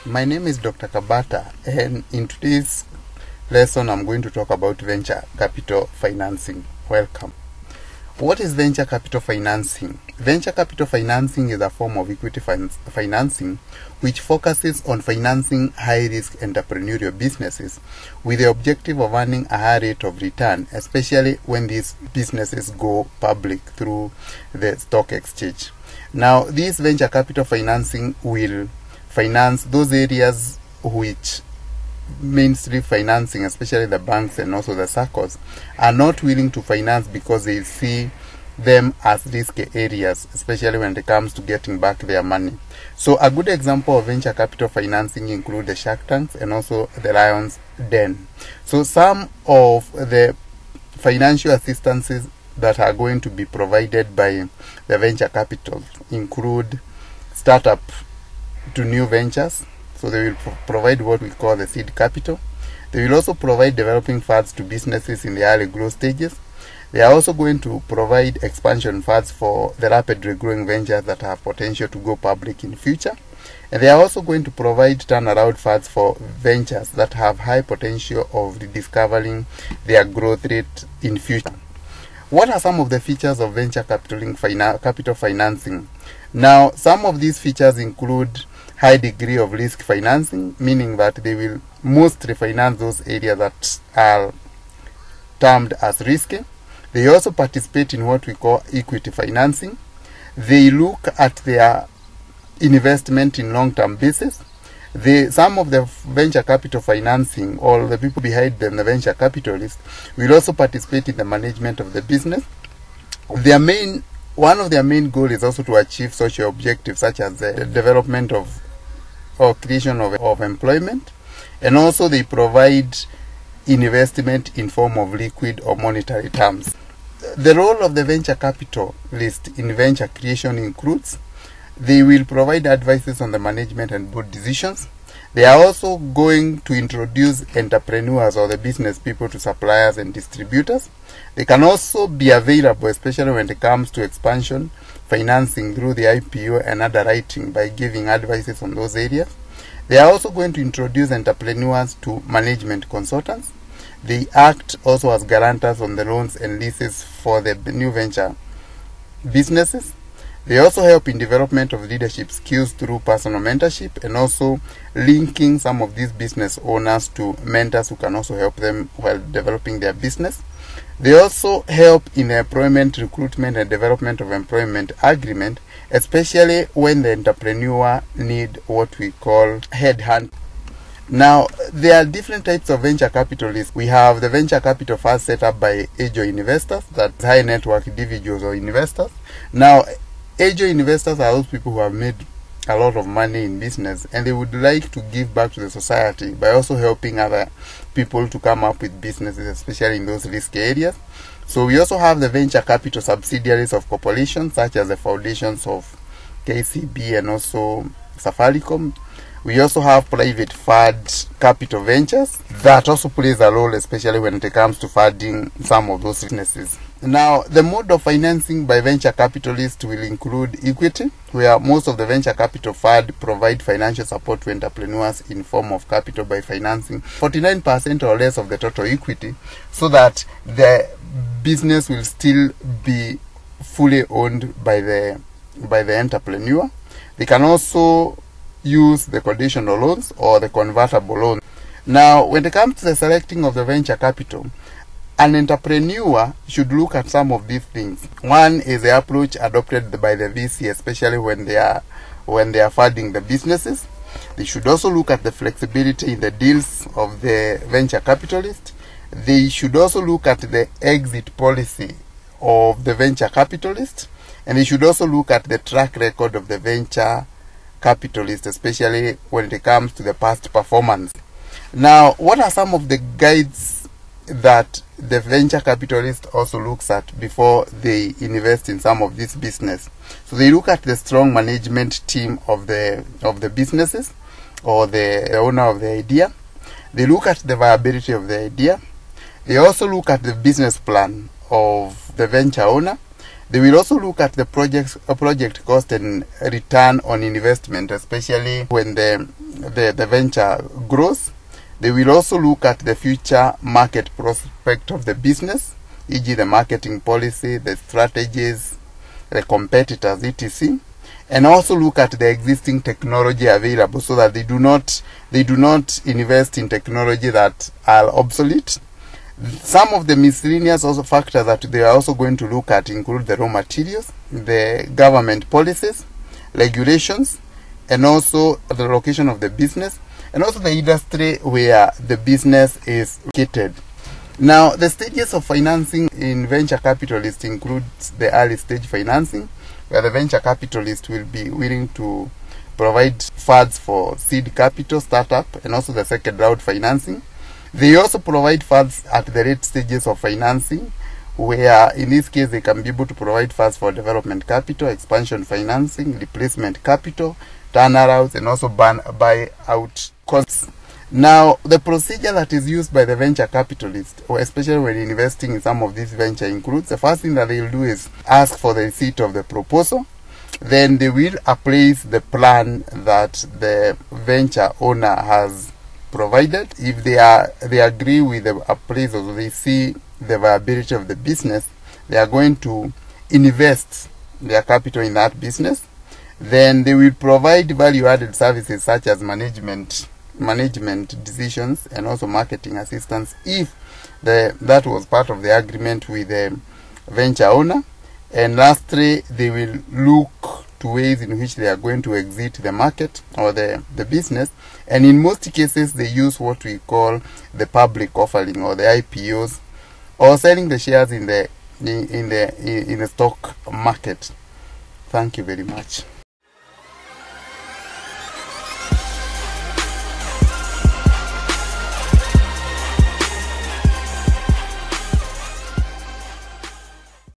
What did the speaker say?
My name is Dr. Kabata, and in today's lesson I'm going to talk about venture capital financing. Welcome. What is venture capital financing? Venture capital financing is a form of equity financing which focuses on financing high-risk entrepreneurial businesses with the objective of earning a high rate of return, especially when these businesses go public through the stock exchange. Now, this venture capital financing will finance those areas which mainstream financing, especially the banks and also the circles, are not willing to finance because they see them as risky areas, especially when it comes to getting back their money. So a good example of venture capital financing include the Shark Tanks and also the Lion's Den. So some of the financial assistances that are going to be provided by the venture capital include startup to new ventures. So they will provide what we call the seed capital. They will also provide developing funds to businesses in the early growth stages. They are also going to provide expansion funds for the rapidly growing ventures that have potential to go public in future. And they are also going to provide turnaround funds for ventures that have high potential of rediscovering their growth rate in future. What are some of the features of venture capital financing? Now, some of these features include high degree of risk financing, meaning that they will mostly finance those areas that are termed as risky. They also participate in what we call equity financing. They look at their investment in long-term basis. Some of the venture capital financing, or the people behind them, the venture capitalists, will also participate in the management of the business. One of their main goals is also to achieve social objectives such as the development of or creation of employment, and also they provide investment in form of liquid or monetary terms. The role of the venture capitalist in venture creation includes they will provide advices on the management and board decisions. They are also going to introduce entrepreneurs or the business people to suppliers and distributors. They can also be available, especially when it comes to expansion financing through the IPO and underwriting, by giving advices on those areas. They are also going to introduce entrepreneurs to management consultants. They act also as guarantors on the loans and leases for the new venture businesses. They also help in development of leadership skills through personal mentorship, and also linking some of these business owners to mentors who can also help them while developing their business. They also help in the employment, recruitment, and development of employment agreement, especially when the entrepreneur need what we call headhunt. Now, there are different types of venture capitalists. We have the venture capital first set up by angel investors, that's high net worth individuals or investors. Now, angel investors are those people who have made a lot of money in business, and they would like to give back to the society by also helping other people to come up with businesses, especially in those risky areas. So we also have the venture capital subsidiaries of corporations, such as the foundations of KCB and also Safaricom. We also have private fund capital ventures that also plays a role, especially when it comes to funding some of those businesses. Now, the mode of financing by venture capitalists will include equity, where most of the venture capital fund provide financial support to entrepreneurs in form of capital by financing 49% or less of the total equity, so that the business will still be fully owned by the entrepreneur. They can also use the conditional loans or the convertible loans. Now, when it comes to the selecting of the venture capital, an entrepreneur should look at some of these things. One is the approach adopted by the VC, especially when they are funding the businesses. They should also look at the flexibility in the deals of the venture capitalist. They should also look at the exit policy of the venture capitalist, and they should also look at the track record of the venture capitalist, especially when it comes to the past performance. Now, what are some of the guides that the venture capitalist also looks at before they invest in some of this business? So they look at the strong management team of the businesses or the owner of the idea. They look at the viability of the idea. They also look at the business plan of the venture owner. They will also look at the project cost and return on investment, especially when the venture grows. They will also look at the future market prospect of the business, e.g. the marketing policy, the strategies, the competitors, etc. And also look at the existing technology available, so that they do not invest in technology that are obsolete. Some of the miscellaneous also factors that they are also going to look at include the raw materials, the government policies, regulations, and also the location of the business, and also the industry where the business is located. Now, the stages of financing in venture capitalists includes the early stage financing, where the venture capitalist will be willing to provide funds for seed capital, startup, and also the second round financing. They also provide funds at the late stages of financing, where in this case they can be able to provide funds for development capital, expansion financing, replacement capital, turnarounds, and also buyout costs. Now, the procedure that is used by the venture capitalist, or especially when investing in some of these venture, includes the first thing that they will do is ask for the receipt of the proposal. Then they will appraise the plan that the venture owner has provided. If they agree with the appraisal, they see the viability of the business, they are going to invest their capital in that business. Then they will provide value-added services such as management decisions and also marketing assistance if that was part of the agreement with the venture owner. And lastly, they will look to ways in which they are going to exit the market or the business. And in most cases, they use what we call the public offering, or the IPOs, or selling the shares in the stock market. Thank you very much.